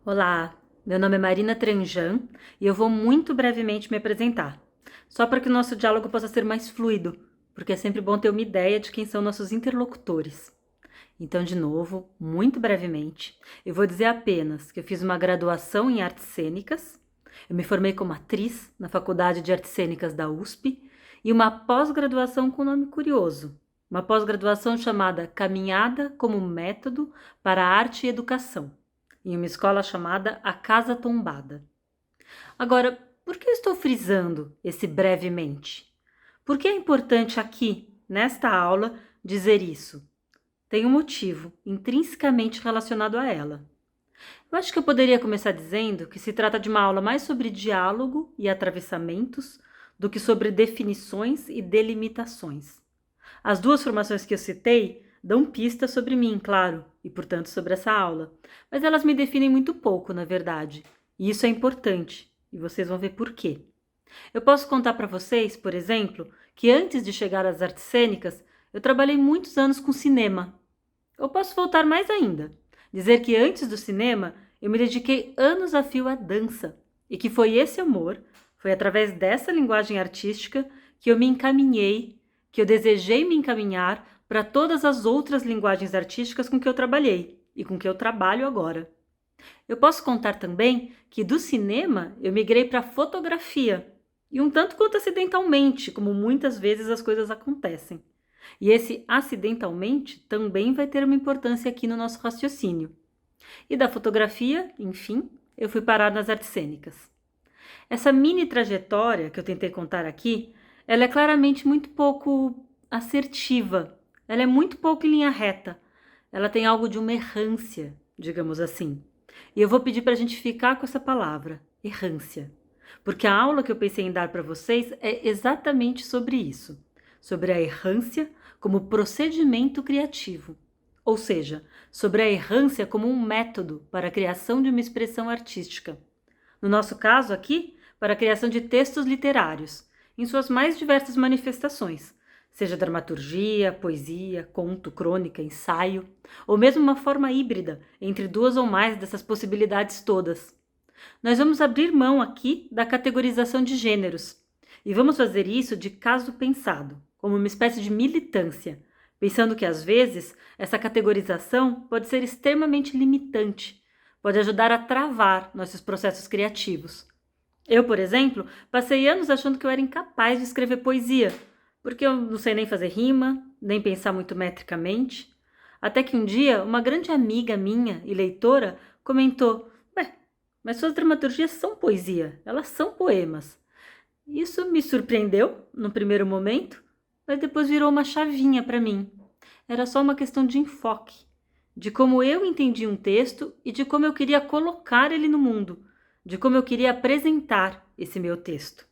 Olá, meu nome é Marina Tranjan e eu vou muito brevemente me apresentar, só para que o nosso diálogo possa ser mais fluido, porque é sempre bom ter uma ideia de quem são nossos interlocutores. Então, de novo, muito brevemente, eu vou dizer apenas que eu fiz uma graduação em artes cênicas, eu me formei como atriz na Faculdade de Artes Cênicas da USP e uma pós-graduação com nome curioso, uma pós-graduação chamada Caminhada como Método para a Arte e Educação, em uma escola chamada A Casa Tombada. Agora, por que eu estou frisando esse brevemente? Por que é importante aqui, nesta aula, dizer isso? Tem um motivo intrinsecamente relacionado a ela. Eu acho que eu poderia começar dizendo que se trata de uma aula mais sobre diálogo e atravessamentos do que sobre definições e delimitações. As duas formações que eu citei dão pistas sobre mim, claro, e portanto sobre essa aula, mas elas me definem muito pouco, na verdade, e isso é importante, e vocês vão ver por quê. Eu posso contar para vocês, por exemplo, que antes de chegar às artes cênicas, eu trabalhei muitos anos com cinema. Eu posso voltar mais ainda, dizer que antes do cinema eu me dediquei anos a fio à dança, e que foi esse amor, foi através dessa linguagem artística que eu me encaminhei, que eu desejei me encaminhar para todas as outras linguagens artísticas com que eu trabalhei e com que eu trabalho agora. Eu posso contar também que do cinema eu migrei para a fotografia, e um tanto quanto acidentalmente, como muitas vezes as coisas acontecem. E esse acidentalmente também vai ter uma importância aqui no nosso raciocínio. E da fotografia, enfim, eu fui parar nas artes cênicas. Essa mini trajetória que eu tentei contar aqui, ela é claramente muito pouco assertiva. Ela é muito pouco em linha reta. Ela tem algo de uma errância, digamos assim. E eu vou pedir para a gente ficar com essa palavra, errância. Porque a aula que eu pensei em dar para vocês é exatamente sobre isso. Sobre a errância como procedimento criativo. Ou seja, sobre a errância como um método para a criação de uma expressão artística. No nosso caso aqui, para a criação de textos literários, em suas mais diversas manifestações, seja dramaturgia, poesia, conto, crônica, ensaio, ou mesmo uma forma híbrida entre duas ou mais dessas possibilidades todas. Nós vamos abrir mão aqui da categorização de gêneros, e vamos fazer isso de caso pensado, como uma espécie de militância, pensando que às vezes essa categorização pode ser extremamente limitante, pode ajudar a travar nossos processos criativos. Eu, por exemplo, passei anos achando que eu era incapaz de escrever poesia, porque eu não sei nem fazer rima, nem pensar muito metricamente. Até que um dia, uma grande amiga minha e leitora comentou: Ué, mas suas dramaturgias são poesia, elas são poemas. Isso me surpreendeu no primeiro momento, mas depois virou uma chavinha para mim. Era só uma questão de enfoque, de como eu entendi um texto e de como eu queria colocar ele no mundo, de como eu queria apresentar esse meu texto.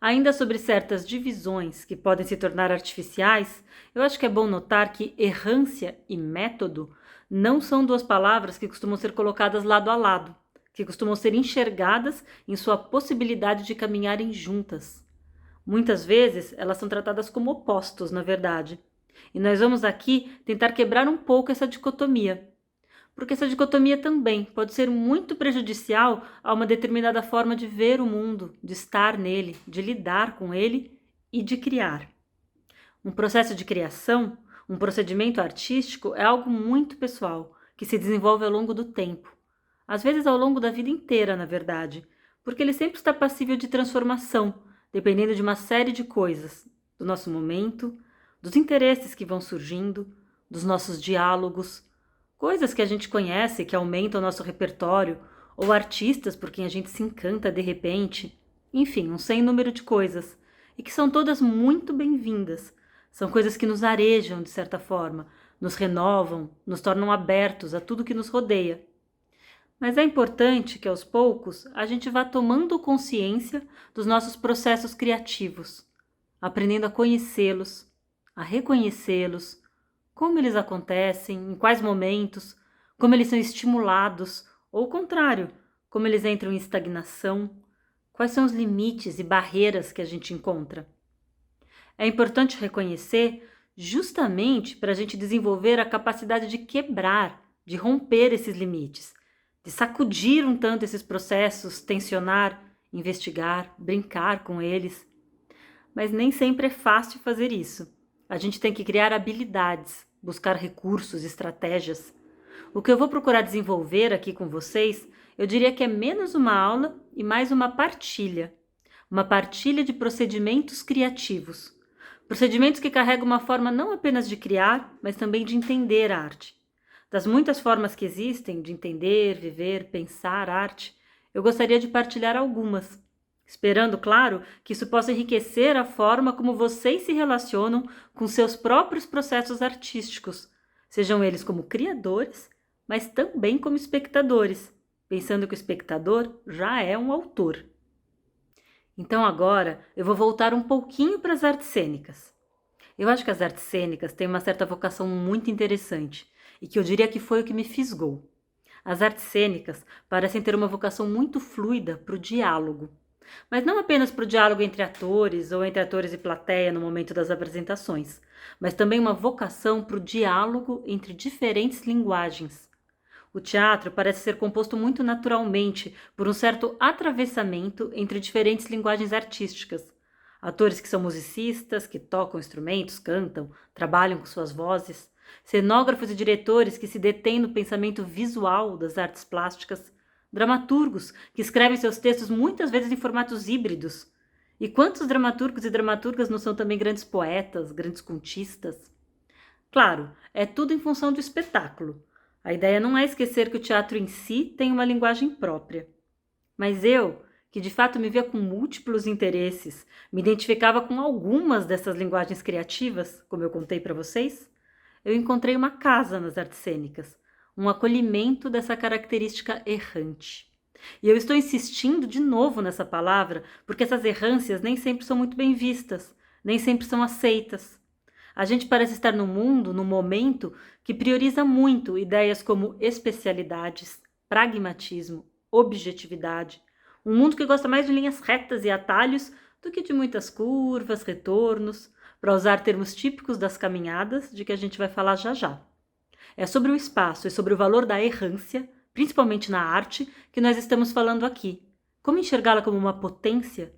Ainda sobre certas divisões que podem se tornar artificiais, eu acho que é bom notar que errância e método não são duas palavras que costumam ser colocadas lado a lado, que costumam ser enxergadas em sua possibilidade de caminharem juntas. Muitas vezes elas são tratadas como opostos, na verdade. E nós vamos aqui tentar quebrar um pouco essa dicotomia, porque essa dicotomia também pode ser muito prejudicial a uma determinada forma de ver o mundo, de estar nele, de lidar com ele e de criar. Um processo de criação, um procedimento artístico é algo muito pessoal, que se desenvolve ao longo do tempo. Às vezes ao longo da vida inteira, na verdade, porque ele sempre está passível de transformação, dependendo de uma série de coisas, do nosso momento, dos interesses que vão surgindo, dos nossos diálogos, coisas que a gente conhece que aumentam o nosso repertório, ou artistas por quem a gente se encanta de repente. Enfim, um sem número de coisas, e que são todas muito bem-vindas. São coisas que nos arejam, de certa forma, nos renovam, nos tornam abertos a tudo que nos rodeia. Mas é importante que, aos poucos, a gente vá tomando consciência dos nossos processos criativos, aprendendo a conhecê-los, a reconhecê-los, como eles acontecem, em quais momentos, como eles são estimulados, ou o contrário, como eles entram em estagnação, quais são os limites e barreiras que a gente encontra. É importante reconhecer justamente para a gente desenvolver a capacidade de quebrar, de romper esses limites, de sacudir um tanto esses processos, tensionar, investigar, brincar com eles. Mas nem sempre é fácil fazer isso. A gente tem que criar habilidades, buscar recursos, estratégias. O que eu vou procurar desenvolver aqui com vocês, eu diria que é menos uma aula e mais uma partilha. Uma partilha de procedimentos criativos. Procedimentos que carregam uma forma não apenas de criar, mas também de entender a arte. Das muitas formas que existem de entender, viver, pensar arte, eu gostaria de partilhar algumas, esperando, claro, que isso possa enriquecer a forma como vocês se relacionam com seus próprios processos artísticos, sejam eles como criadores, mas também como espectadores, pensando que o espectador já é um autor. Então agora eu vou voltar um pouquinho para as artes cênicas. Eu acho que as artes cênicas têm uma certa vocação muito interessante e que eu diria que foi o que me fisgou. As artes cênicas parecem ter uma vocação muito fluida para o diálogo, mas não apenas para o diálogo entre atores ou entre atores e plateia no momento das apresentações, mas também uma vocação para o diálogo entre diferentes linguagens. O teatro parece ser composto muito naturalmente por um certo atravessamento entre diferentes linguagens artísticas. Atores que são musicistas, que tocam instrumentos, cantam, trabalham com suas vozes. Cenógrafos e diretores que se detêm no pensamento visual das artes plásticas. Dramaturgos que escrevem seus textos muitas vezes em formatos híbridos. E quantos dramaturgos e dramaturgas não são também grandes poetas, grandes contistas? Claro, é tudo em função do espetáculo. A ideia não é esquecer que o teatro em si tem uma linguagem própria. Mas eu, que de fato me via com múltiplos interesses, me identificava com algumas dessas linguagens criativas, como eu contei para vocês, eu encontrei uma casa nas artes cênicas, um acolhimento dessa característica errante. E eu estou insistindo de novo nessa palavra, porque essas errâncias nem sempre são muito bem vistas, nem sempre são aceitas. A gente parece estar num mundo, num momento, que prioriza muito ideias como especialidades, pragmatismo, objetividade. Um mundo que gosta mais de linhas retas e atalhos do que de muitas curvas, retornos, para usar termos típicos das caminhadas, de que a gente vai falar já já. É sobre o espaço e sobre o valor da errância, principalmente na arte, que nós estamos falando aqui. Como enxergá-la como uma potência?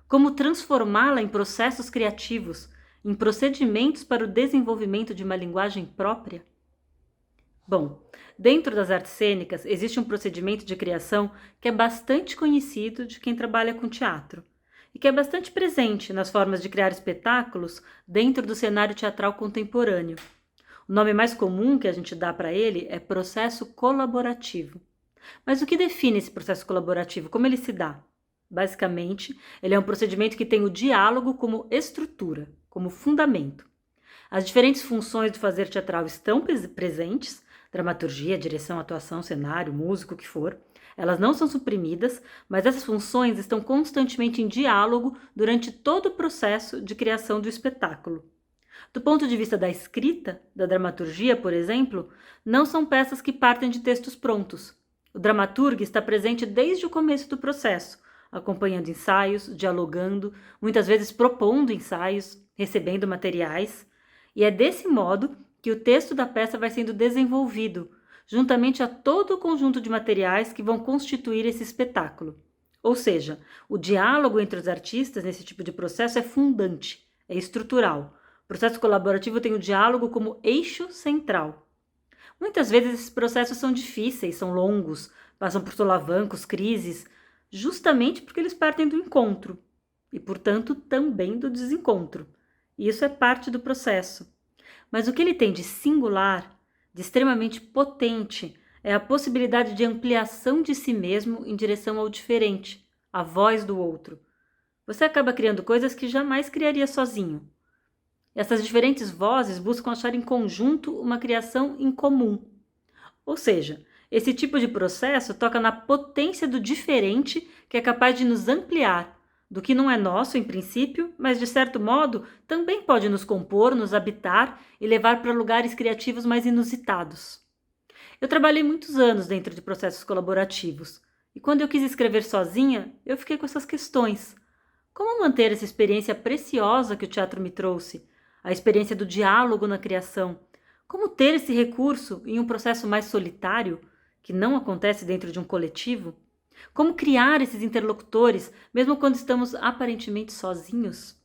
Como transformá-la em processos criativos, em procedimentos para o desenvolvimento de uma linguagem própria? Bom, dentro das artes cênicas existe um procedimento de criação que é bastante conhecido de quem trabalha com teatro e que é bastante presente nas formas de criar espetáculos dentro do cenário teatral contemporâneo. O nome mais comum que a gente dá para ele é processo colaborativo. Mas o que define esse processo colaborativo? Como ele se dá? Basicamente, ele é um procedimento que tem o diálogo como estrutura, como fundamento. As diferentes funções do fazer teatral estão presentes, dramaturgia, direção, atuação, cenário, músico, o que for. Elas não são suprimidas, mas essas funções estão constantemente em diálogo durante todo o processo de criação do espetáculo. Do ponto de vista da escrita, da dramaturgia, por exemplo, não são peças que partem de textos prontos. O dramaturgo está presente desde o começo do processo, acompanhando ensaios, dialogando, muitas vezes propondo ensaios, recebendo materiais. E é desse modo que o texto da peça vai sendo desenvolvido, juntamente a todo o conjunto de materiais que vão constituir esse espetáculo. Ou seja, o diálogo entre os artistas nesse tipo de processo é fundante, é estrutural. O processo colaborativo tem o diálogo como eixo central. Muitas vezes esses processos são difíceis, são longos, passam por solavancos, crises, justamente porque eles partem do encontro e, portanto, também do desencontro. E isso é parte do processo. Mas o que ele tem de singular, de extremamente potente, é a possibilidade de ampliação de si mesmo em direção ao diferente, à voz do outro. Você acaba criando coisas que jamais criaria sozinho. Essas diferentes vozes buscam achar em conjunto uma criação em comum. Ou seja, esse tipo de processo toca na potência do diferente que é capaz de nos ampliar, do que não é nosso em princípio, mas de certo modo também pode nos compor, nos habitar e levar para lugares criativos mais inusitados. Eu trabalhei muitos anos dentro de processos colaborativos e quando eu quis escrever sozinha, eu fiquei com essas questões. Como manter essa experiência preciosa que o teatro me trouxe? A experiência do diálogo na criação. Como ter esse recurso em um processo mais solitário, que não acontece dentro de um coletivo? Como criar esses interlocutores, mesmo quando estamos aparentemente sozinhos?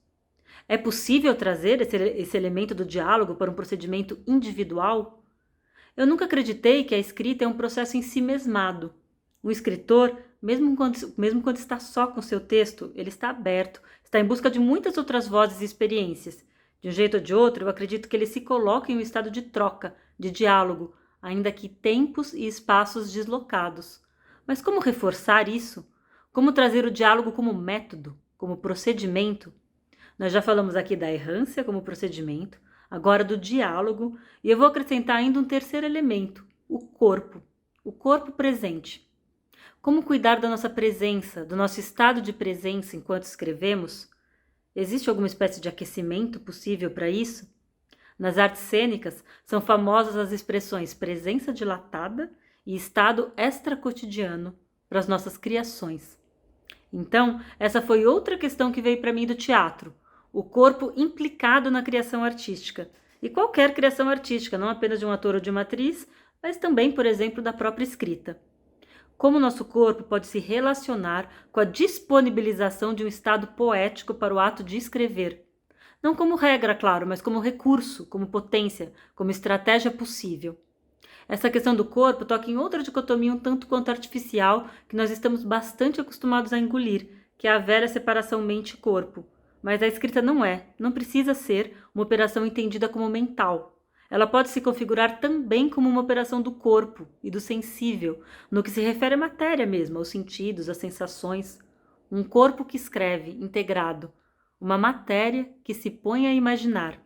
É possível trazer esse elemento do diálogo para um procedimento individual? Eu nunca acreditei que a escrita é um processo em si mesmado. Um escritor, mesmo quando está só com seu texto, ele está aberto, está em busca de muitas outras vozes e experiências. De um jeito ou de outro, eu acredito que ele se coloca em um estado de troca, de diálogo, ainda que tempos e espaços deslocados. Mas como reforçar isso? Como trazer o diálogo como método, como procedimento? Nós já falamos aqui da errância como procedimento, agora do diálogo, e eu vou acrescentar ainda um terceiro elemento, o corpo presente. Como cuidar da nossa presença, do nosso estado de presença enquanto escrevemos? Existe alguma espécie de aquecimento possível para isso? Nas artes cênicas, são famosas as expressões presença dilatada e estado extracotidiano para as nossas criações. Então, essa foi outra questão que veio para mim do teatro, o corpo implicado na criação artística. E qualquer criação artística, não apenas de um ator ou de uma atriz, mas também, por exemplo, da própria escrita. Como nosso corpo pode se relacionar com a disponibilização de um estado poético para o ato de escrever. Não como regra, claro, mas como recurso, como potência, como estratégia possível. Essa questão do corpo toca em outra dicotomia um tanto quanto artificial que nós estamos bastante acostumados a engolir, que é a velha separação mente-corpo. Mas a escrita não precisa ser uma operação entendida como mental. Ela pode se configurar também como uma operação do corpo e do sensível, no que se refere à matéria mesmo, aos sentidos, às sensações. Um corpo que escreve, integrado. Uma matéria que se põe a imaginar.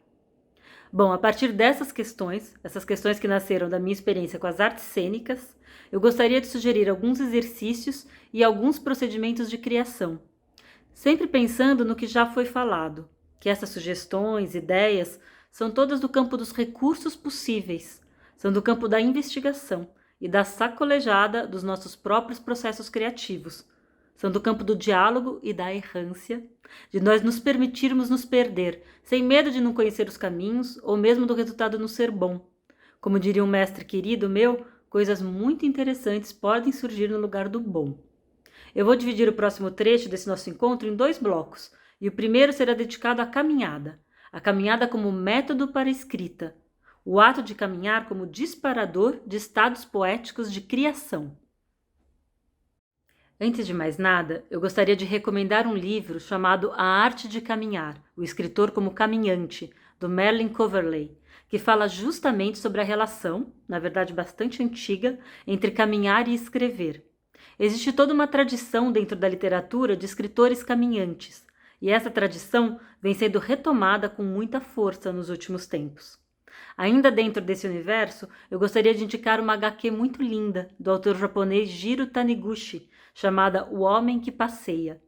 Bom, a partir dessas questões, essas questões que nasceram da minha experiência com as artes cênicas, eu gostaria de sugerir alguns exercícios e alguns procedimentos de criação. Sempre pensando no que já foi falado, que essas sugestões, ideias, são todas do campo dos recursos possíveis, são do campo da investigação e da sacolejada dos nossos próprios processos criativos, são do campo do diálogo e da errância, de nós nos permitirmos nos perder, sem medo de não conhecer os caminhos ou mesmo do resultado não ser bom. Como diria um mestre querido meu, coisas muito interessantes podem surgir no lugar do bom. Eu vou dividir o próximo trecho desse nosso encontro em 2 blocos, e o primeiro será dedicado à caminhada. A caminhada como método para a escrita. O ato de caminhar como disparador de estados poéticos de criação. Antes de mais nada, eu gostaria de recomendar um livro chamado A Arte de Caminhar, O Escritor como Caminhante, do Merlin Coverley, que fala justamente sobre a relação, na verdade bastante antiga, entre caminhar e escrever. Existe toda uma tradição dentro da literatura de escritores caminhantes, e essa tradição vem sendo retomada com muita força nos últimos tempos. Ainda dentro desse universo, eu gostaria de indicar uma HQ muito linda, do autor japonês Jiro Taniguchi, chamada O Homem que Passeia.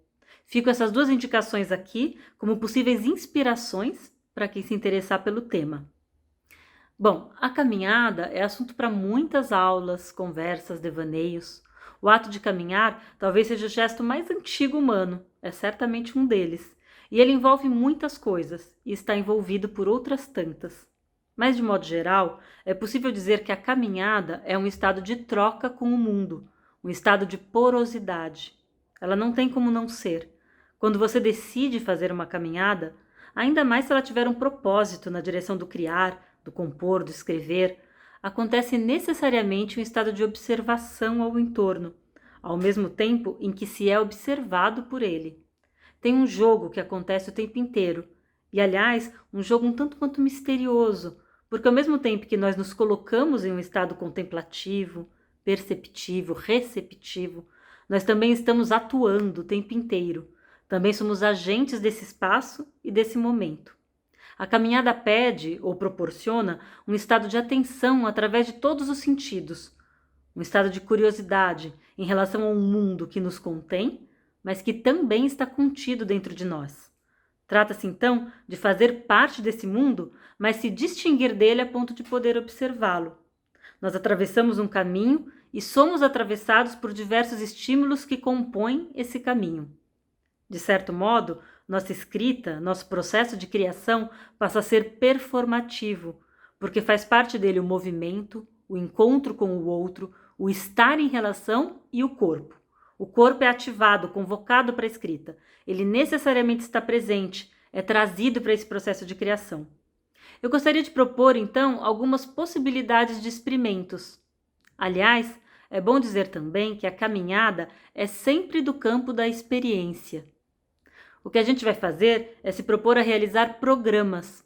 Fico essas 2 indicações aqui como possíveis inspirações para quem se interessar pelo tema. Bom, a caminhada é assunto para muitas aulas, conversas, devaneios. O ato de caminhar talvez seja o gesto mais antigo humano, é certamente um deles, e ele envolve muitas coisas e está envolvido por outras tantas. Mas, de modo geral, é possível dizer que a caminhada é um estado de troca com o mundo, um estado de porosidade. Ela não tem como não ser. Quando você decide fazer uma caminhada, ainda mais se ela tiver um propósito na direção do criar, do compor, do escrever, acontece necessariamente um estado de observação ao entorno, ao mesmo tempo em que se é observado por ele. Tem um jogo que acontece o tempo inteiro, e aliás, um jogo um tanto quanto misterioso, porque ao mesmo tempo que nós nos colocamos em um estado contemplativo, perceptivo, receptivo, nós também estamos atuando o tempo inteiro. Também somos agentes desse espaço e desse momento. A caminhada pede ou proporciona um estado de atenção através de todos os sentidos, um estado de curiosidade em relação a um mundo que nos contém, mas que também está contido dentro de nós. Trata-se então de fazer parte desse mundo, mas se distinguir dele a ponto de poder observá-lo. Nós atravessamos um caminho e somos atravessados por diversos estímulos que compõem esse caminho. De certo modo, nossa escrita, nosso processo de criação passa a ser performativo, porque faz parte dele o movimento, o encontro com o outro, o estar em relação e o corpo. O corpo é ativado, convocado para a escrita. Ele necessariamente está presente, é trazido para esse processo de criação. Eu gostaria de propor, então, algumas possibilidades de experimentos. Aliás, é bom dizer também que a caminhada é sempre do campo da experiência. O que a gente vai fazer é se propor a realizar programas.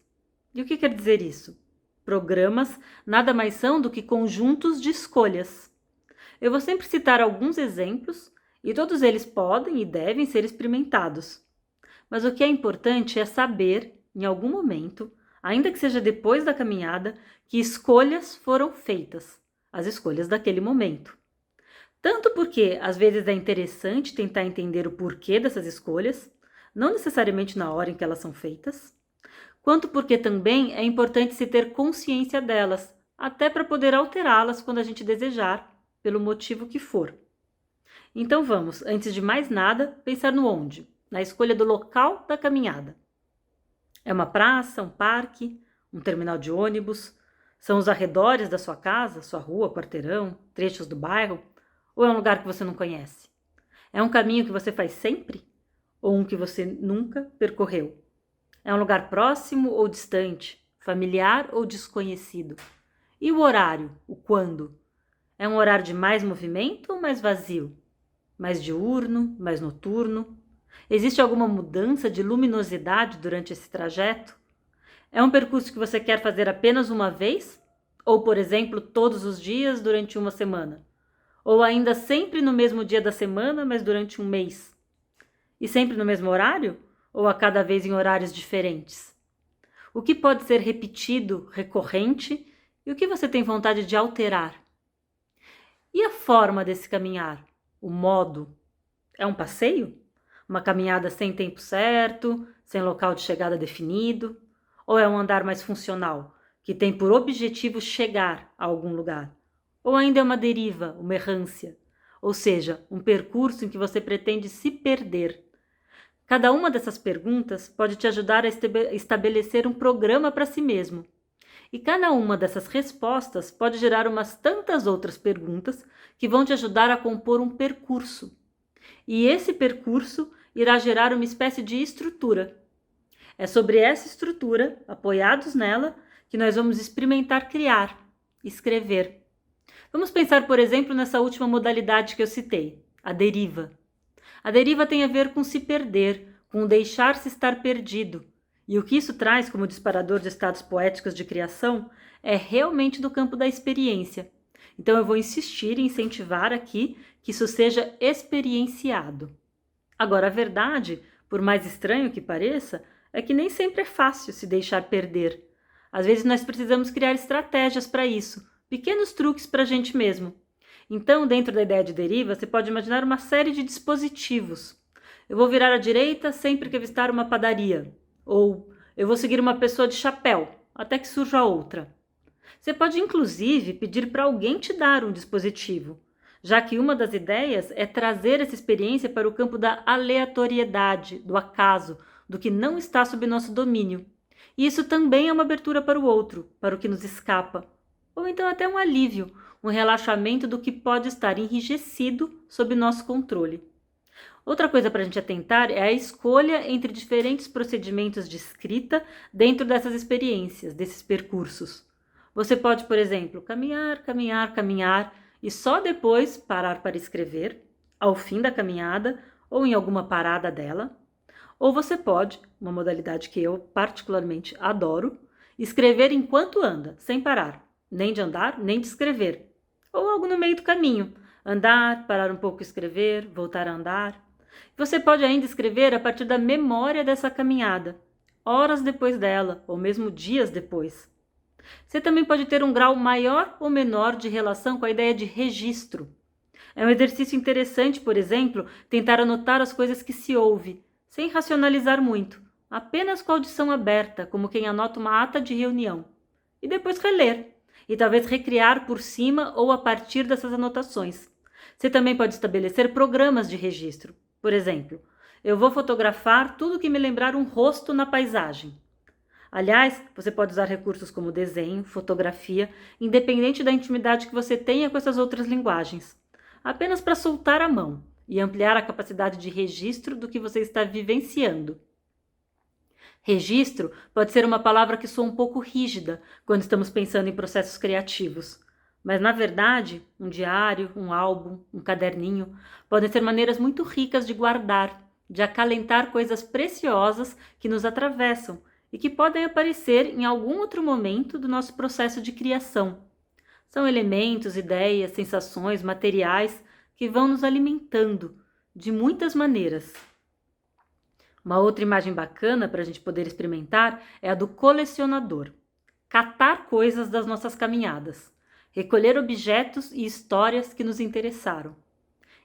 E o que quer dizer isso? Programas nada mais são do que conjuntos de escolhas. Eu vou sempre citar alguns exemplos e todos eles podem e devem ser experimentados. Mas o que é importante é saber, em algum momento, ainda que seja depois da caminhada, que escolhas foram feitas, as escolhas daquele momento. Tanto porque às vezes é interessante tentar entender o porquê dessas escolhas, não necessariamente na hora em que elas são feitas, quanto porque também é importante se ter consciência delas, até para poder alterá-las quando a gente desejar, pelo motivo que for. Então vamos, antes de mais nada, pensar no onde, na escolha do local da caminhada. É uma praça, um parque, um terminal de ônibus? São os arredores da sua casa, sua rua, quarteirão, trechos do bairro? Ou é um lugar que você não conhece? É um caminho que você faz sempre? Ou um que você nunca percorreu? É um lugar próximo ou distante? Familiar ou desconhecido? E o horário, o quando? É um horário de mais movimento ou mais vazio? Mais diurno, mais noturno? Existe alguma mudança de luminosidade durante esse trajeto? É um percurso que você quer fazer apenas uma vez? Ou, por exemplo, todos os dias durante uma semana? Ou ainda sempre no mesmo dia da semana, mas durante um mês? E sempre no mesmo horário? Ou a cada vez em horários diferentes? O que pode ser repetido, recorrente, e o que você tem vontade de alterar? E a forma desse caminhar? O modo? É um passeio? Uma caminhada sem tempo certo, sem local de chegada definido? Ou é um andar mais funcional, que tem por objetivo chegar a algum lugar? Ou ainda é uma deriva, uma errância? Ou seja, um percurso em que você pretende se perder? Cada uma dessas perguntas pode te ajudar a estabelecer um programa para si mesmo. E cada uma dessas respostas pode gerar umas tantas outras perguntas que vão te ajudar a compor um percurso. E esse percurso irá gerar uma espécie de estrutura. É sobre essa estrutura, apoiados nela, que nós vamos experimentar criar, escrever. Vamos pensar, por exemplo, nessa última modalidade que eu citei, a deriva. A deriva tem a ver com se perder, com deixar-se estar perdido. E o que isso traz como disparador de estados poéticos de criação é realmente do campo da experiência. Então eu vou insistir e incentivar aqui que isso seja experienciado. Agora, a verdade, por mais estranho que pareça, é que nem sempre é fácil se deixar perder. Às vezes nós precisamos criar estratégias para isso, pequenos truques para a gente mesmo. Então, dentro da ideia de deriva, você pode imaginar uma série de dispositivos. Eu vou virar à direita sempre que avistar uma padaria. Ou eu vou seguir uma pessoa de chapéu, até que surja outra. Você pode, inclusive, pedir para alguém te dar um dispositivo, já que uma das ideias é trazer essa experiência para o campo da aleatoriedade, do acaso, do que não está sob nosso domínio. E isso também é uma abertura para o outro, para o que nos escapa. Ou então até um alívio, um relaxamento do que pode estar enrijecido sob nosso controle. Outra coisa para a gente atentar é a escolha entre diferentes procedimentos de escrita dentro dessas experiências, desses percursos. Você pode, por exemplo, caminhar, caminhar, caminhar e só depois parar para escrever, ao fim da caminhada ou em alguma parada dela. Ou você pode, uma modalidade que eu particularmente adoro, escrever enquanto anda, sem parar, nem de andar, nem de escrever. Ou algo no meio do caminho, andar, parar um pouco e escrever, voltar a andar. Você pode ainda escrever a partir da memória dessa caminhada, horas depois dela, ou mesmo dias depois. Você também pode ter um grau maior ou menor de relação com a ideia de registro. É um exercício interessante, por exemplo, tentar anotar as coisas que se ouve, sem racionalizar muito, apenas com a audição aberta, como quem anota uma ata de reunião. E depois reler, e talvez recriar por cima ou a partir dessas anotações. Você também pode estabelecer programas de registro. Por exemplo, eu vou fotografar tudo que me lembrar um rosto na paisagem. Aliás, você pode usar recursos como desenho, fotografia, independente da intimidade que você tenha com essas outras linguagens, apenas para soltar a mão e ampliar a capacidade de registro do que você está vivenciando. Registro pode ser uma palavra que soa um pouco rígida quando estamos pensando em processos criativos, mas na verdade, um diário, um álbum, um caderninho podem ser maneiras muito ricas de guardar, de acalentar coisas preciosas que nos atravessam e que podem aparecer em algum outro momento do nosso processo de criação. São elementos, ideias, sensações, materiais que vão nos alimentando de muitas maneiras. Uma outra imagem bacana para a gente poder experimentar é a do colecionador. Catar coisas das nossas caminhadas, recolher objetos e histórias que nos interessaram.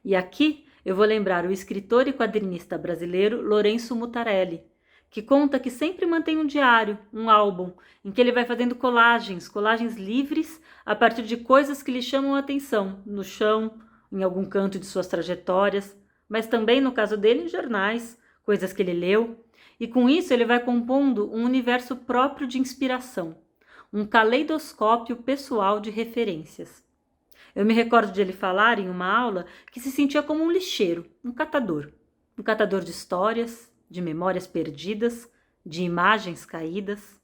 E aqui eu vou lembrar o escritor e quadrinista brasileiro Lourenço Mutarelli, que conta que sempre mantém um diário, um álbum, em que ele vai fazendo colagens livres a partir de coisas que lhe chamam a atenção, no chão, em algum canto de suas trajetórias, mas também, no caso dele, em jornais, coisas que ele leu, e com isso ele vai compondo um universo próprio de inspiração, um caleidoscópio pessoal de referências. Eu me recordo de ele falar em uma aula que se sentia como um lixeiro, um catador de histórias, de memórias perdidas, de imagens caídas.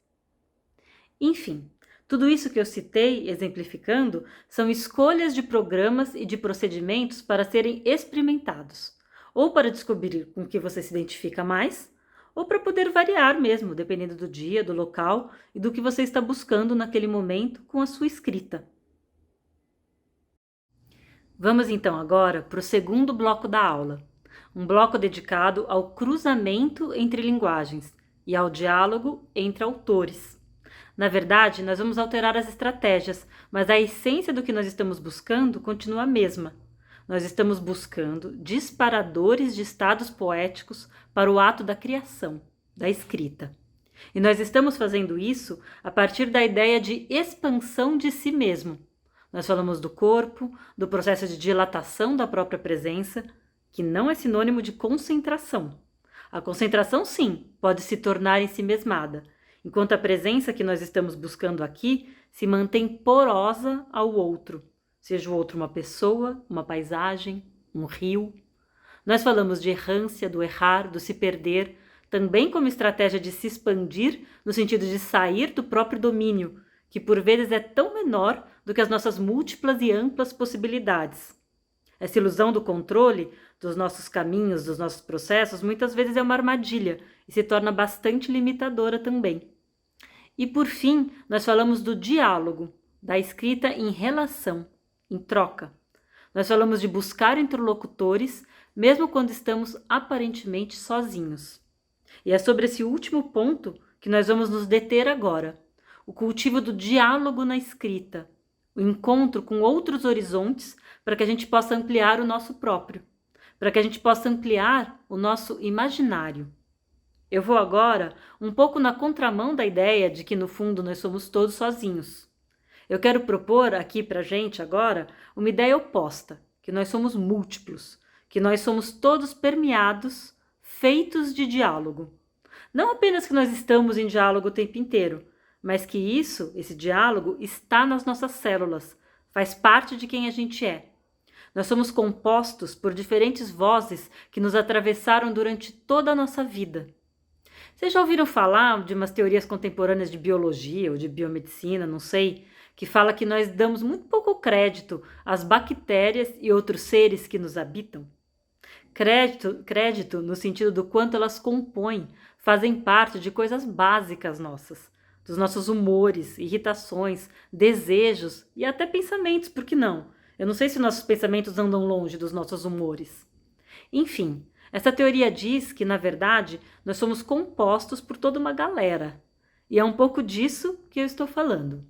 Enfim, tudo isso que eu citei, exemplificando, são escolhas de programas e de procedimentos para serem experimentados, ou para descobrir com o que você se identifica mais, ou para poder variar mesmo, dependendo do dia, do local e do que você está buscando naquele momento com a sua escrita. Vamos então agora para o segundo bloco da aula, um bloco dedicado ao cruzamento entre linguagens e ao diálogo entre autores. Na verdade, nós vamos alterar as estratégias, mas a essência do que nós estamos buscando continua a mesma. Nós estamos buscando disparadores de estados poéticos para o ato da criação, da escrita. E nós estamos fazendo isso a partir da ideia de expansão de si mesmo. Nós falamos do corpo, do processo de dilatação da própria presença, que não é sinônimo de concentração. A concentração, sim, pode se tornar ensimesmada, enquanto a presença que nós estamos buscando aqui se mantém porosa ao outro, seja o outro uma pessoa, uma paisagem, um rio. Nós falamos de errância, do errar, do se perder, também como estratégia de se expandir no sentido de sair do próprio domínio, que por vezes é tão menor do que as nossas múltiplas e amplas possibilidades. Essa ilusão do controle dos nossos caminhos, dos nossos processos, muitas vezes é uma armadilha e se torna bastante limitadora também. E por fim, nós falamos do diálogo, da escrita em relação, em troca. Nós falamos de buscar interlocutores, mesmo quando estamos aparentemente sozinhos. E é sobre esse último ponto que nós vamos nos deter agora. O cultivo do diálogo na escrita, o encontro com outros horizontes para que a gente possa ampliar o nosso próprio, para que a gente possa ampliar o nosso imaginário. Eu vou agora um pouco na contramão da ideia de que no fundo nós somos todos sozinhos. Eu quero propor aqui para a gente agora uma ideia oposta, que nós somos múltiplos, que nós somos todos permeados, feitos de diálogo. Não apenas que nós estamos em diálogo o tempo inteiro, mas que esse diálogo, está nas nossas células, faz parte de quem a gente é. Nós somos compostos por diferentes vozes que nos atravessaram durante toda a nossa vida. Vocês já ouviram falar de umas teorias contemporâneas de biologia ou de biomedicina, não sei, que fala que nós damos muito pouco crédito às bactérias e outros seres que nos habitam? Crédito no sentido do quanto elas compõem, fazem parte de coisas básicas nossas, dos nossos humores, irritações, desejos e até pensamentos, por que não? Eu não sei se nossos pensamentos andam longe dos nossos humores. Enfim, essa teoria diz que, na verdade, nós somos compostos por toda uma galera. E é um pouco disso que eu estou falando.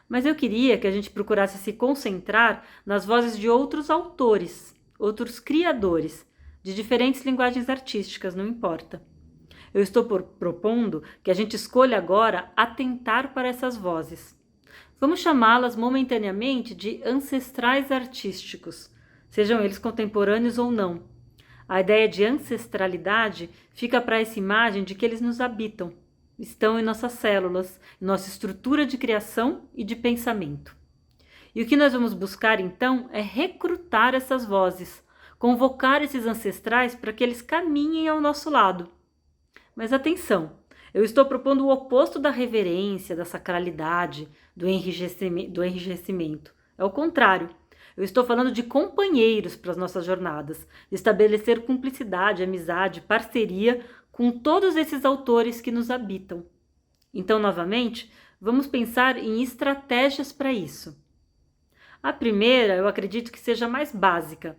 Mas eu queria que a gente procurasse se concentrar nas vozes de outros autores, outros criadores, de diferentes linguagens artísticas, não importa. Eu estou propondo que a gente escolha agora atentar para essas vozes. Vamos chamá-las momentaneamente de ancestrais artísticos, sejam eles contemporâneos ou não. A ideia de ancestralidade fica para essa imagem de que eles nos habitam. estão em nossas células, em nossa estrutura de criação e de pensamento. E o que nós vamos buscar então é recrutar essas vozes, convocar esses ancestrais para que eles caminhem ao nosso lado. Mas atenção, eu estou propondo o oposto da reverência, da sacralidade, do enrijecimento. É o contrário. Eu estou falando de companheiros para as nossas jornadas, de estabelecer cumplicidade, amizade, parceria com todos esses autores que nos habitam. Então, novamente, vamos pensar em estratégias para isso. A primeira, eu acredito que seja mais básica: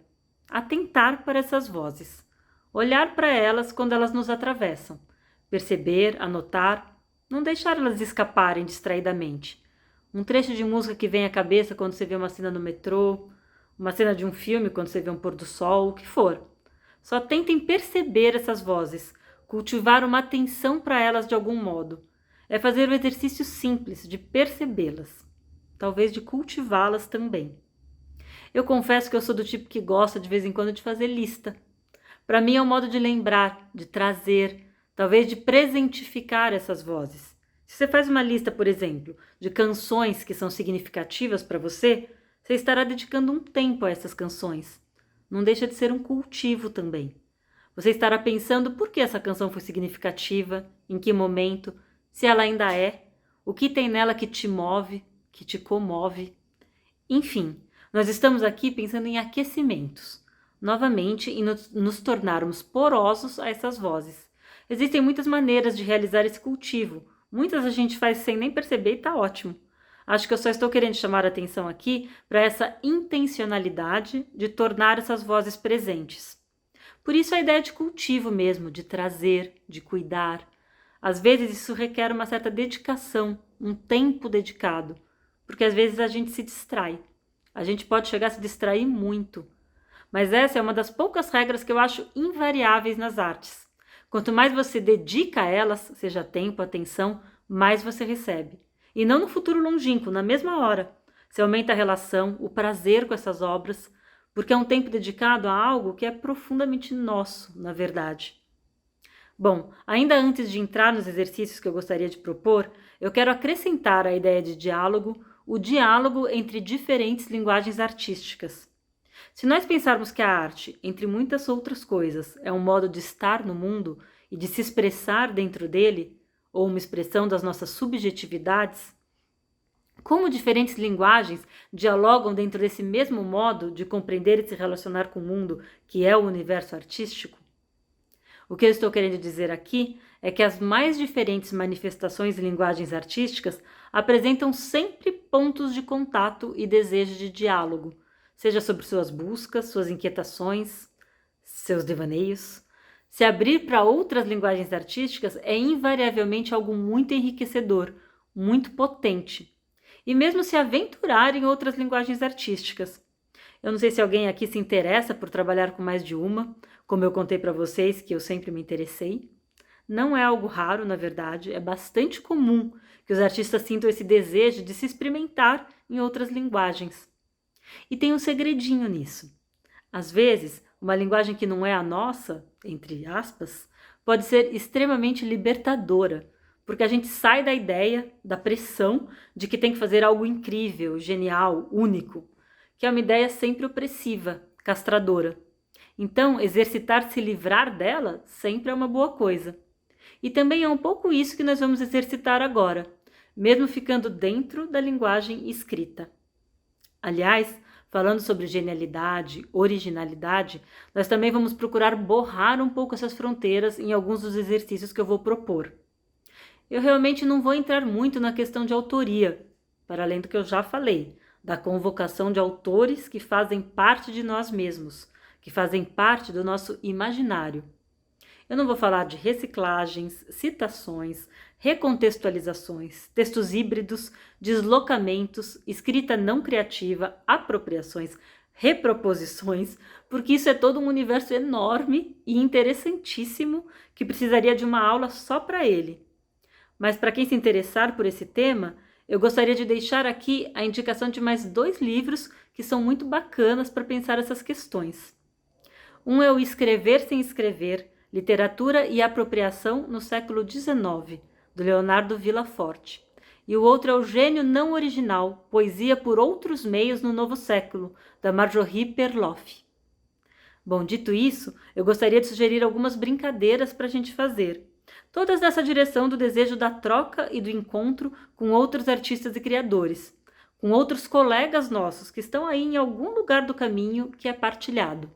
atentar para essas vozes, olhar para elas quando elas nos atravessam, perceber, anotar, não deixar elas escaparem distraidamente. Um trecho de música que vem à cabeça quando você vê uma cena no metrô, uma cena de um filme quando você vê um pôr do sol, o que for. Só tentem perceber essas vozes, cultivar uma atenção para elas de algum modo. É fazer um exercício simples de percebê-las, talvez de cultivá-las também. Eu confesso que eu sou do tipo que gosta de vez em quando de fazer lista. Para mim é um modo de lembrar, de trazer, talvez de presentificar essas vozes. Se você faz uma lista, por exemplo, de canções que são significativas para você, você estará dedicando um tempo a essas canções. Não deixa de ser um cultivo também. Você estará pensando por que essa canção foi significativa, em que momento, se ela ainda é, o que tem nela que te move, que te comove. Enfim, nós estamos aqui pensando em aquecimentos, novamente em nos tornarmos porosos a essas vozes. Existem muitas maneiras de realizar esse cultivo. Muitas a gente faz sem nem perceber e está ótimo. Acho que eu só estou querendo chamar a atenção aqui para essa intencionalidade de tornar essas vozes presentes. Por isso a ideia de cultivo mesmo, de trazer, de cuidar. Às vezes isso requer uma certa dedicação, um tempo dedicado, porque às vezes a gente se distrai. A gente pode chegar a se distrair muito. Mas essa é uma das poucas regras que eu acho invariáveis nas artes. Quanto mais você dedica a elas, seja tempo, atenção, mais você recebe. E não no futuro longínquo, na mesma hora. Você aumenta a relação, o prazer com essas obras, porque é um tempo dedicado a algo que é profundamente nosso, na verdade. Bom, ainda antes de entrar nos exercícios que eu gostaria de propor, eu quero acrescentar à ideia de diálogo o diálogo entre diferentes linguagens artísticas. Se nós pensarmos que a arte, entre muitas outras coisas, é um modo de estar no mundo e de se expressar dentro dele, ou uma expressão das nossas subjetividades, como diferentes linguagens dialogam dentro desse mesmo modo de compreender e se relacionar com o mundo que é o universo artístico? O que eu estou querendo dizer aqui é que as mais diferentes manifestações e linguagens artísticas apresentam sempre pontos de contato e desejo de diálogo, seja sobre suas buscas, suas inquietações, seus devaneios. Se abrir para outras linguagens artísticas é invariavelmente algo muito enriquecedor, muito potente. E mesmo se aventurar em outras linguagens artísticas. Eu não sei se alguém aqui se interessa por trabalhar com mais de uma, como eu contei para vocês que eu sempre me interessei. Não é algo raro, na verdade, é bastante comum que os artistas sintam esse desejo de se experimentar em outras linguagens. E tem um segredinho nisso. Às vezes, uma linguagem que não é a nossa, entre aspas, pode ser extremamente libertadora, porque a gente sai da ideia, da pressão de que tem que fazer algo incrível, genial, único, que é uma ideia sempre opressiva, castradora. Então, exercitar-se livrar dela sempre é uma boa coisa. E também é um pouco isso que nós vamos exercitar agora, mesmo ficando dentro da linguagem escrita. Aliás, falando sobre genialidade, originalidade, nós também vamos procurar borrar um pouco essas fronteiras em alguns dos exercícios que eu vou propor. Eu realmente não vou entrar muito na questão de autoria, para além do que eu já falei, da convocação de autores que fazem parte de nós mesmos, que fazem parte do nosso imaginário. Eu não vou falar de reciclagens, citações, recontextualizações, textos híbridos, deslocamentos, escrita não criativa, apropriações, reproposições, porque isso é todo um universo enorme e interessantíssimo que precisaria de uma aula só para ele. Mas para quem se interessar por esse tema, eu gostaria de deixar aqui a indicação de mais 2 livros que são muito bacanas para pensar essas questões. Um é o Escrever sem Escrever, Literatura e Apropriação no século XIX, do Leonardo Villaforte. E o outro é O Gênio Não Original, Poesia por Outros Meios no Novo Século, da Marjorie Perloff. Bom, dito isso, eu gostaria de sugerir algumas brincadeiras para a gente fazer. Todas nessa direção do desejo da troca e do encontro com outros artistas e criadores, com outros colegas nossos que estão aí em algum lugar do caminho que é partilhado.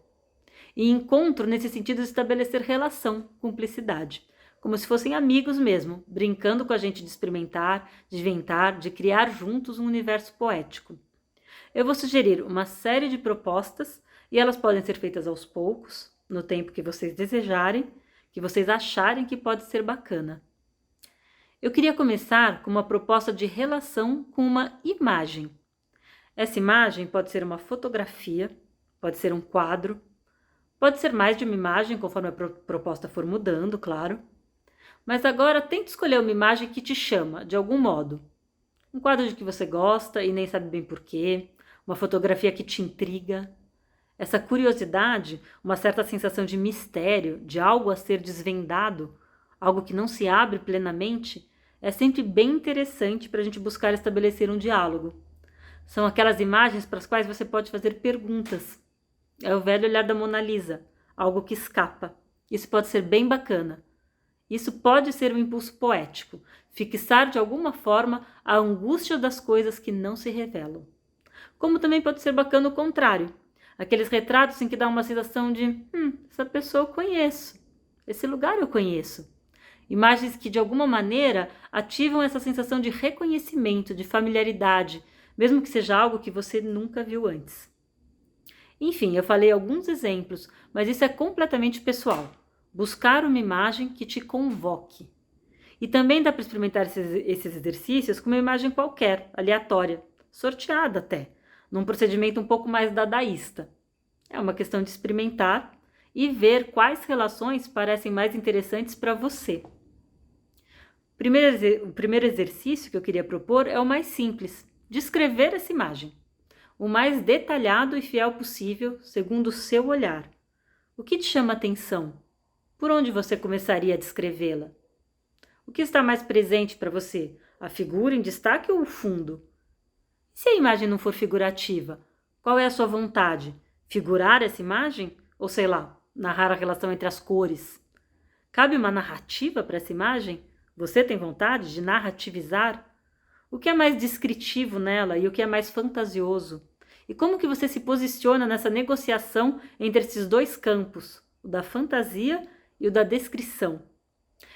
E encontro nesse sentido de estabelecer relação, cumplicidade, como se fossem amigos mesmo, brincando com a gente de experimentar, de inventar, de criar juntos um universo poético. Eu vou sugerir uma série de propostas e elas podem ser feitas aos poucos, no tempo que vocês desejarem, que vocês acharem que pode ser bacana. Eu queria começar com uma proposta de relação com uma imagem. Essa imagem pode ser uma fotografia, pode ser um quadro, pode ser mais de uma imagem, conforme a proposta for mudando, claro. Mas agora tente escolher uma imagem que te chama, de algum modo. Um quadro de que você gosta e nem sabe bem porquê, uma fotografia que te intriga. Essa curiosidade, uma certa sensação de mistério, de algo a ser desvendado, algo que não se abre plenamente, é sempre bem interessante para a gente buscar estabelecer um diálogo. São aquelas imagens para as quais você pode fazer perguntas. É o velho olhar da Mona Lisa, algo que escapa. Isso pode ser bem bacana. Isso pode ser um impulso poético, fixar de alguma forma a angústia das coisas que não se revelam. Como também pode ser bacana o contrário, aqueles retratos em que dá uma sensação de essa pessoa eu conheço, esse lugar eu conheço. Imagens que de alguma maneira ativam essa sensação de reconhecimento, de familiaridade, mesmo que seja algo que você nunca viu antes. Enfim, eu falei alguns exemplos, mas isso é completamente pessoal. Buscar uma imagem que te convoque. E também dá para experimentar esses exercícios com uma imagem qualquer, aleatória, sorteada até, num procedimento um pouco mais dadaísta. É uma questão de experimentar e ver quais relações parecem mais interessantes para você. O primeiro exercício que eu queria propor é o mais simples, descrever essa imagem. O mais detalhado e fiel possível, segundo o seu olhar. O que te chama atenção? Por onde você começaria a descrevê-la? O que está mais presente para você? A figura em destaque ou o fundo? E se a imagem não for figurativa, qual é a sua vontade? Figurar essa imagem? Ou sei lá, narrar a relação entre as cores? Cabe uma narrativa para essa imagem? Você tem vontade de narrativizar? O que é mais descritivo nela e o que é mais fantasioso? E como que você se posiciona nessa negociação entre esses dois campos, o da fantasia e o da descrição?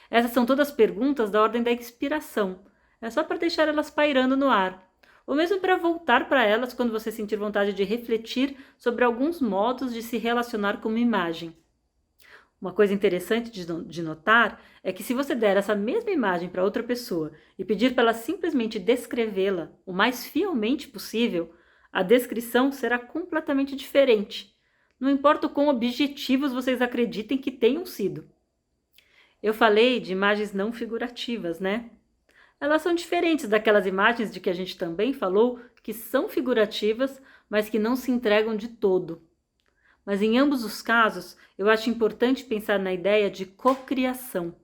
Essas são todas perguntas da ordem da inspiração. É só para deixar elas pairando no ar. Ou mesmo para voltar para elas quando você sentir vontade de refletir sobre alguns modos de se relacionar com uma imagem. Uma coisa interessante de notar é que se você der essa mesma imagem para outra pessoa e pedir para ela simplesmente descrevê-la o mais fielmente possível, a descrição será completamente diferente. Não importa o quão objetivos vocês acreditem que tenham sido. Eu falei de imagens não figurativas, né? Elas são diferentes daquelas imagens de que a gente também falou que são figurativas, mas que não se entregam de todo. Mas em ambos os casos, eu acho importante pensar na ideia de cocriação.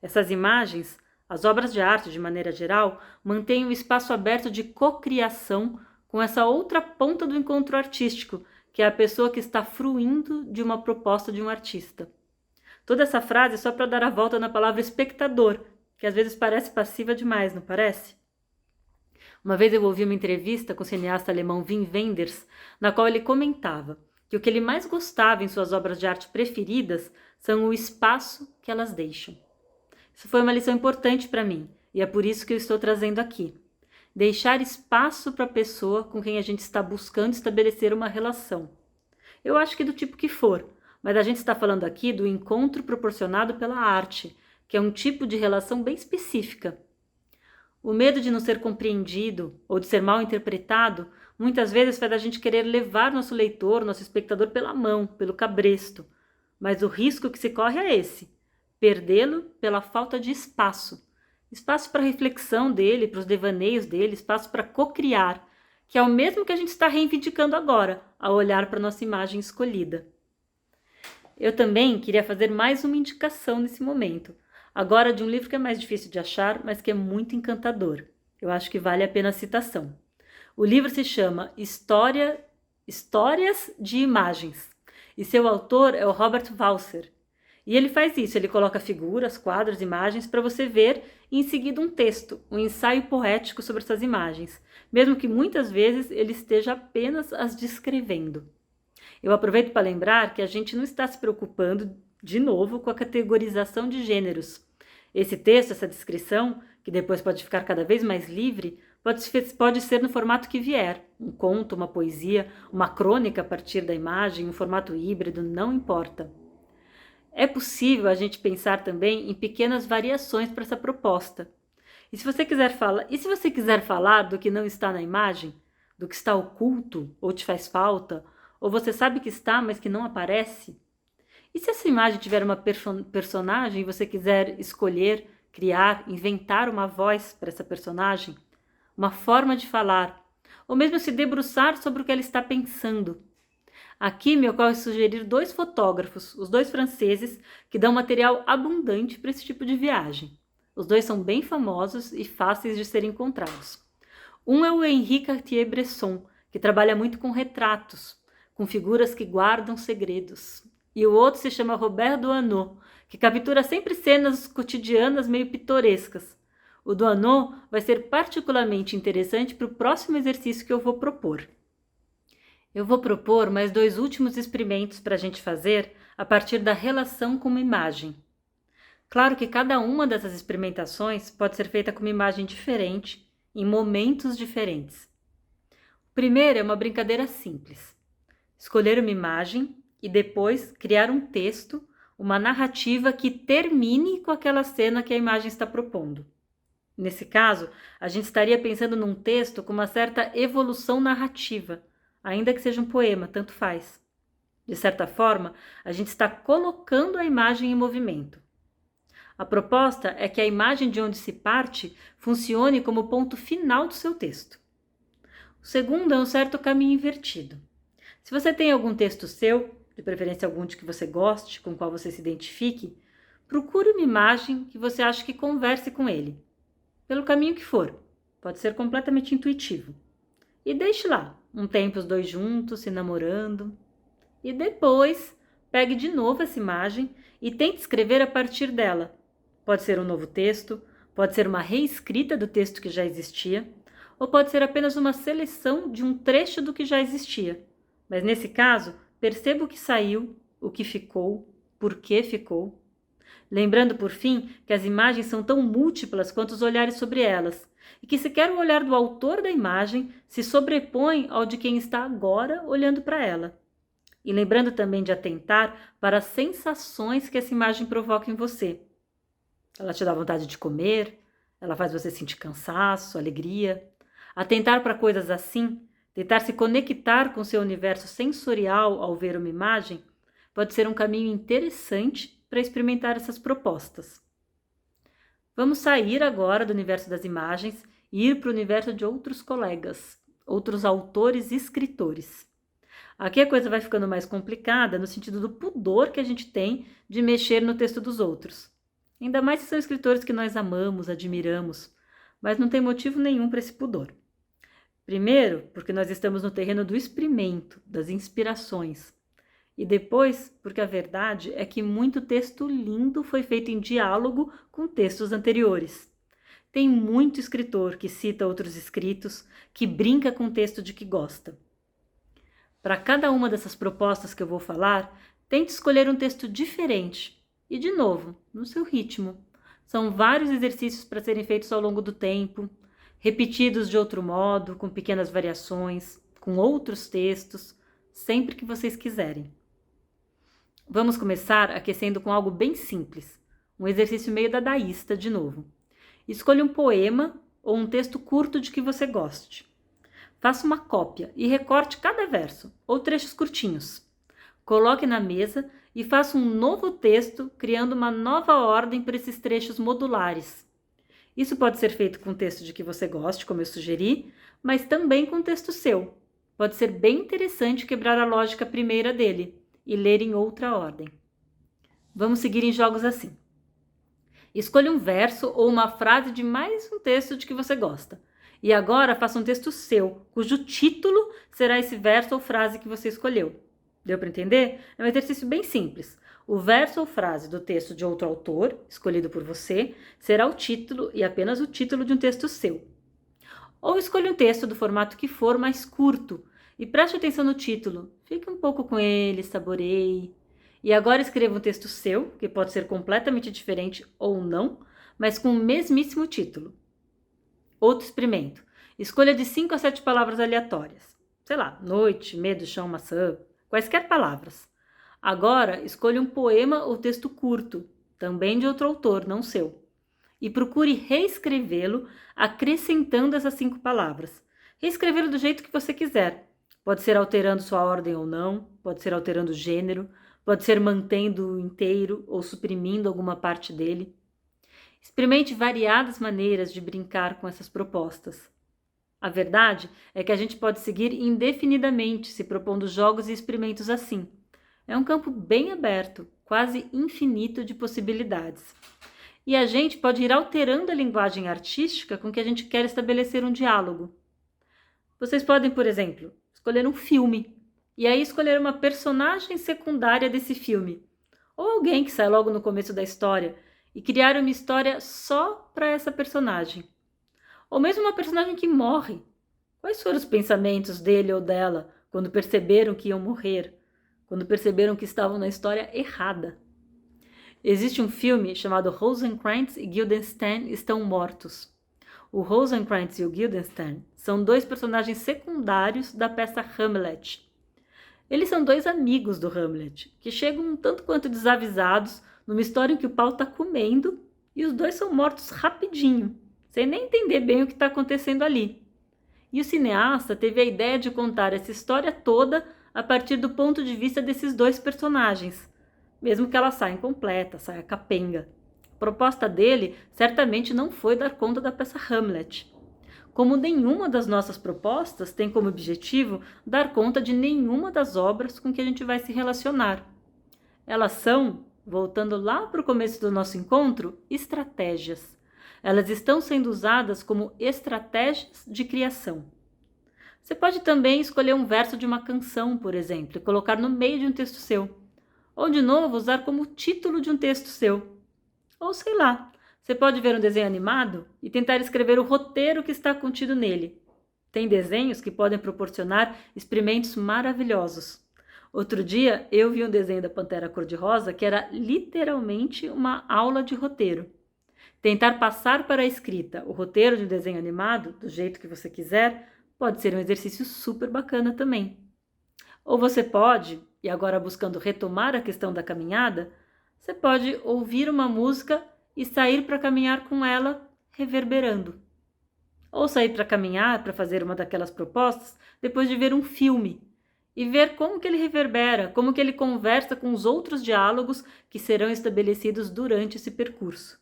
Essas imagens, as obras de arte de maneira geral, mantêm o espaço aberto de cocriação com essa outra ponta do encontro artístico, que é a pessoa que está fruindo de uma proposta de um artista. Toda essa frase é só para dar a volta na palavra espectador, que às vezes parece passiva demais, não parece? Uma vez eu ouvi uma entrevista com o cineasta alemão Wim Wenders, na qual ele comentava que o que ele mais gostava em suas obras de arte preferidas são o espaço que elas deixam. Isso foi uma lição importante para mim, e é por isso que eu estou trazendo aqui. Deixar espaço para a pessoa com quem a gente está buscando estabelecer uma relação. Eu acho que do tipo que for, mas a gente está falando aqui do encontro proporcionado pela arte, que é um tipo de relação bem específica. O medo de não ser compreendido ou de ser mal interpretado muitas vezes faz a gente querer levar nosso leitor, nosso espectador pela mão, pelo cabresto. Mas o risco que se corre é esse, perdê-lo pela falta de espaço. Espaço para a reflexão dele, para os devaneios dele, espaço para cocriar, que é o mesmo que a gente está reivindicando agora, ao olhar para a nossa imagem escolhida. Eu também queria fazer mais uma indicação nesse momento. Agora, de um livro que é mais difícil de achar, mas que é muito encantador. Eu acho que vale a pena a citação. O livro se chama Histórias de Imagens, e seu autor é o Robert Walser. E ele faz isso, ele coloca figuras, quadros, imagens para você ver e em seguida um texto, um ensaio poético sobre essas imagens, mesmo que muitas vezes ele esteja apenas as descrevendo. Eu aproveito para lembrar que a gente não está se preocupando, de novo, com a categorização de gêneros. Esse texto, essa descrição, que depois pode ficar cada vez mais livre, pode ser no formato que vier, um conto, uma poesia, uma crônica a partir da imagem, um formato híbrido, não importa. É possível a gente pensar também em pequenas variações para essa proposta. E se você quiser falar do que não está na imagem, do que está oculto ou te faz falta, ou você sabe que está, mas que não aparece? E se essa imagem tiver uma personagem e você quiser escolher, criar, inventar uma voz para essa personagem, uma forma de falar, ou mesmo se debruçar sobre o que ela está pensando? Aqui me ocorre sugerir 2 fotógrafos, os 2 franceses, que dão material abundante para esse tipo de viagem. Os 2 são bem famosos e fáceis de serem encontrados. Um é o Henri Cartier-Bresson, que trabalha muito com retratos, com figuras que guardam segredos. E o outro se chama Robert Doisneau, que captura sempre cenas cotidianas meio pitorescas. O Doisneau vai ser particularmente interessante para o próximo exercício que eu vou propor. Eu vou propor mais 2 últimos experimentos para a gente fazer a partir da relação com uma imagem. Claro que cada uma dessas experimentações pode ser feita com uma imagem diferente, em momentos diferentes. O primeiro é uma brincadeira simples. Escolher uma imagem e depois criar um texto, uma narrativa que termine com aquela cena que a imagem está propondo. Nesse caso, a gente estaria pensando num texto com uma certa evolução narrativa, ainda que seja um poema, tanto faz. De certa forma, a gente está colocando a imagem em movimento. A proposta é que a imagem de onde se parte funcione como ponto final do seu texto. O segundo é um certo caminho invertido. Se você tem algum texto seu, de preferência algum de que você goste, com o qual você se identifique, procure uma imagem que você acha que converse com ele. Pelo caminho que for, pode ser completamente intuitivo. E deixe lá, um tempo os 2 juntos, se namorando. E depois, pegue de novo essa imagem e tente escrever a partir dela. Pode ser um novo texto, pode ser uma reescrita do texto que já existia, ou pode ser apenas uma seleção de um trecho do que já existia. Mas nesse caso, perceba o que saiu, o que ficou, por que ficou. Lembrando, por fim, que as imagens são tão múltiplas quanto os olhares sobre elas, e que sequer o olhar do autor da imagem se sobrepõe ao de quem está agora olhando para ela. E lembrando também de atentar para as sensações que essa imagem provoca em você. Ela te dá vontade de comer, ela faz você sentir cansaço, alegria. Atentar para coisas assim, tentar se conectar com seu universo sensorial ao ver uma imagem, pode ser um caminho interessante para experimentar essas propostas. Vamos sair agora do universo das imagens e ir para o universo de outros colegas, outros autores e escritores. Aqui a coisa vai ficando mais complicada no sentido do pudor que a gente tem de mexer no texto dos outros. Ainda mais se são escritores que nós amamos, admiramos, mas não tem motivo nenhum para esse pudor. Primeiro, porque nós estamos no terreno do experimento, das inspirações. E depois, porque a verdade é que muito texto lindo foi feito em diálogo com textos anteriores. Tem muito escritor que cita outros escritos, que brinca com o texto de que gosta. Para cada uma dessas propostas que eu vou falar, tente escolher um texto diferente. E, de novo, no seu ritmo. São vários exercícios para serem feitos ao longo do tempo, repetidos de outro modo, com pequenas variações, com outros textos, sempre que vocês quiserem. Vamos começar aquecendo com algo bem simples, um exercício meio dadaísta de novo. Escolha um poema ou um texto curto de que você goste. Faça uma cópia e recorte cada verso, ou trechos curtinhos. Coloque na mesa e faça um novo texto, criando uma nova ordem para esses trechos modulares. Isso pode ser feito com texto de que você goste, como eu sugeri, mas também com texto seu. Pode ser bem interessante quebrar a lógica primeira dele e ler em outra ordem. Vamos seguir em jogos assim. Escolha um verso ou uma frase de mais um texto de que você gosta. E agora faça um texto seu, cujo título será esse verso ou frase que você escolheu. Deu para entender? É um exercício bem simples. O verso ou frase do texto de outro autor, escolhido por você, será o título e apenas o título de um texto seu. Ou escolha um texto do formato que for, mais curto, e preste atenção no título. Fique um pouco com ele, saboreie. E agora escreva um texto seu, que pode ser completamente diferente ou não, mas com o mesmíssimo título. Outro experimento. Escolha de 5 a 7 palavras aleatórias. Sei lá, noite, medo, chão, maçã, quaisquer palavras. Agora, escolha um poema ou texto curto, também de outro autor, não seu. E procure reescrevê-lo acrescentando essas 5 palavras. Reescrevê-lo do jeito que você quiser. Pode ser alterando sua ordem ou não, pode ser alterando o gênero, pode ser mantendo-o inteiro ou suprimindo alguma parte dele. Experimente variadas maneiras de brincar com essas propostas. A verdade é que a gente pode seguir indefinidamente se propondo jogos e experimentos assim. É um campo bem aberto, quase infinito de possibilidades. E a gente pode ir alterando a linguagem artística com que a gente quer estabelecer um diálogo. Vocês podem, por exemplo, escolher um filme, e aí escolher uma personagem secundária desse filme, ou alguém que sai logo no começo da história, e criar uma história só para essa personagem. Ou mesmo uma personagem que morre. Quais foram os pensamentos dele ou dela quando perceberam que iam morrer? Quando perceberam que estavam na história errada? Existe um filme chamado Rosencrantz e Guildenstern Estão Mortos. O Rosencrantz e o Guildenstern são 2 personagens secundários da peça Hamlet. Eles são 2 amigos do Hamlet, que chegam um tanto quanto desavisados numa história em que o pau está comendo e os 2 são mortos rapidinho, sem nem entender bem o que está acontecendo ali. E o cineasta teve a ideia de contar essa história toda a partir do ponto de vista desses 2 personagens, mesmo que ela saia incompleta, saia capenga. A proposta dele certamente não foi dar conta da peça Hamlet. Como nenhuma das nossas propostas tem como objetivo dar conta de nenhuma das obras com que a gente vai se relacionar. Elas são, voltando lá para o começo do nosso encontro, estratégias. Elas estão sendo usadas como estratégias de criação. Você pode também escolher um verso de uma canção, por exemplo, e colocar no meio de um texto seu. Ou, de novo, usar como título de um texto seu. Ou, sei lá, você pode ver um desenho animado e tentar escrever o roteiro que está contido nele. Tem desenhos que podem proporcionar experimentos maravilhosos. Outro dia, eu vi um desenho da Pantera Cor-de-Rosa que era literalmente uma aula de roteiro. Tentar passar para a escrita o roteiro de um desenho animado, do jeito que você quiser, pode ser um exercício super bacana também. Ou você pode, e agora buscando retomar a questão da caminhada, você pode ouvir uma música e sair para caminhar com ela, reverberando. Ou sair para caminhar, para fazer uma daquelas propostas, depois de ver um filme, e ver como que ele reverbera, como que ele conversa com os outros diálogos que serão estabelecidos durante esse percurso.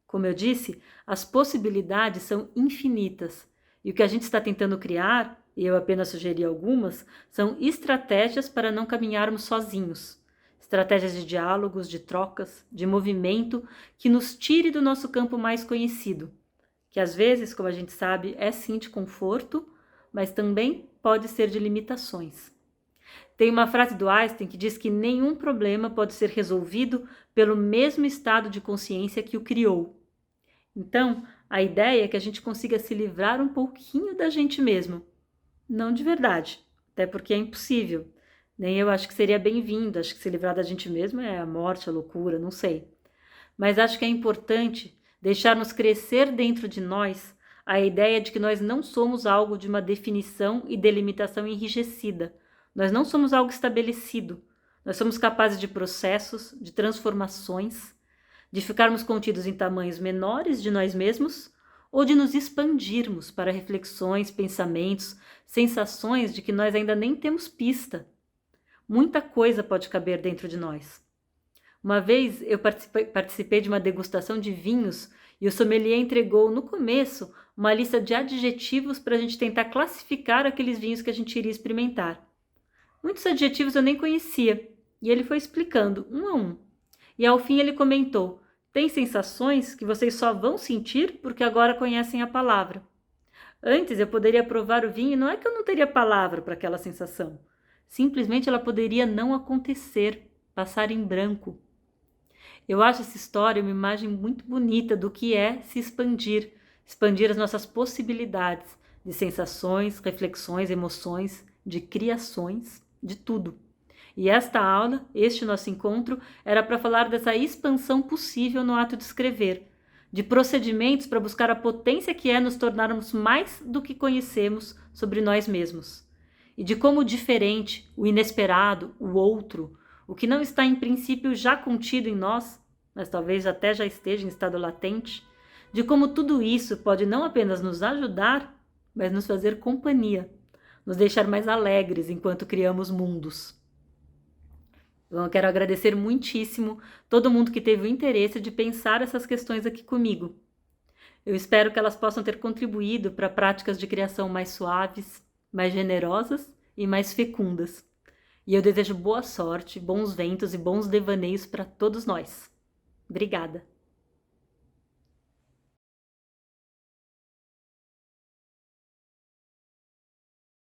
Como eu disse, as possibilidades são infinitas, e o que a gente está tentando criar, e eu apenas sugeri algumas, são estratégias para não caminharmos sozinhos. Estratégias de diálogos, de trocas, de movimento que nos tire do nosso campo mais conhecido, que às vezes, como a gente sabe, é sim de conforto, mas também pode ser de limitações. Tem uma frase do Einstein que diz que nenhum problema pode ser resolvido pelo mesmo estado de consciência que o criou. Então, a ideia é que a gente consiga se livrar um pouquinho da gente mesmo. Não de verdade, até porque é impossível. Nem eu acho que seria bem-vindo, acho que se livrar da gente mesmo é a morte, a loucura, não sei. Mas acho que é importante deixar-nos crescer dentro de nós a ideia de que nós não somos algo de uma definição e delimitação enrijecida. Nós não somos algo estabelecido. Nós somos capazes de processos, de transformações, de ficarmos contidos em tamanhos menores de nós mesmos ou de nos expandirmos para reflexões, pensamentos, sensações de que nós ainda nem temos pista. Muita coisa pode caber dentro de nós. Uma vez eu participei de uma degustação de vinhos e o sommelier entregou no começo uma lista de adjetivos para a gente tentar classificar aqueles vinhos que a gente iria experimentar. Muitos adjetivos eu nem conhecia e ele foi explicando um a um. E ao fim ele comentou: Tem sensações que vocês só vão sentir porque agora conhecem a palavra. Antes eu poderia provar o vinho e não é que eu não teria palavra para aquela sensação. Simplesmente ela poderia não acontecer, passar em branco. Eu acho essa história uma imagem muito bonita do que é se expandir, expandir as nossas possibilidades de sensações, reflexões, emoções, de criações, de tudo. E esta aula, este nosso encontro, era para falar dessa expansão possível no ato de escrever, de procedimentos para buscar a potência que é nos tornarmos mais do que conhecemos sobre nós mesmos. E de como o diferente, o inesperado, o outro, o que não está em princípio já contido em nós, mas talvez até já esteja em estado latente, de como tudo isso pode não apenas nos ajudar, mas nos fazer companhia, nos deixar mais alegres enquanto criamos mundos. Então, eu quero agradecer muitíssimo todo mundo que teve o interesse de pensar essas questões aqui comigo. Eu espero que elas possam ter contribuído para práticas de criação mais suaves, mais generosas e mais fecundas. E eu desejo boa sorte, bons ventos e bons devaneios para todos nós. Obrigada!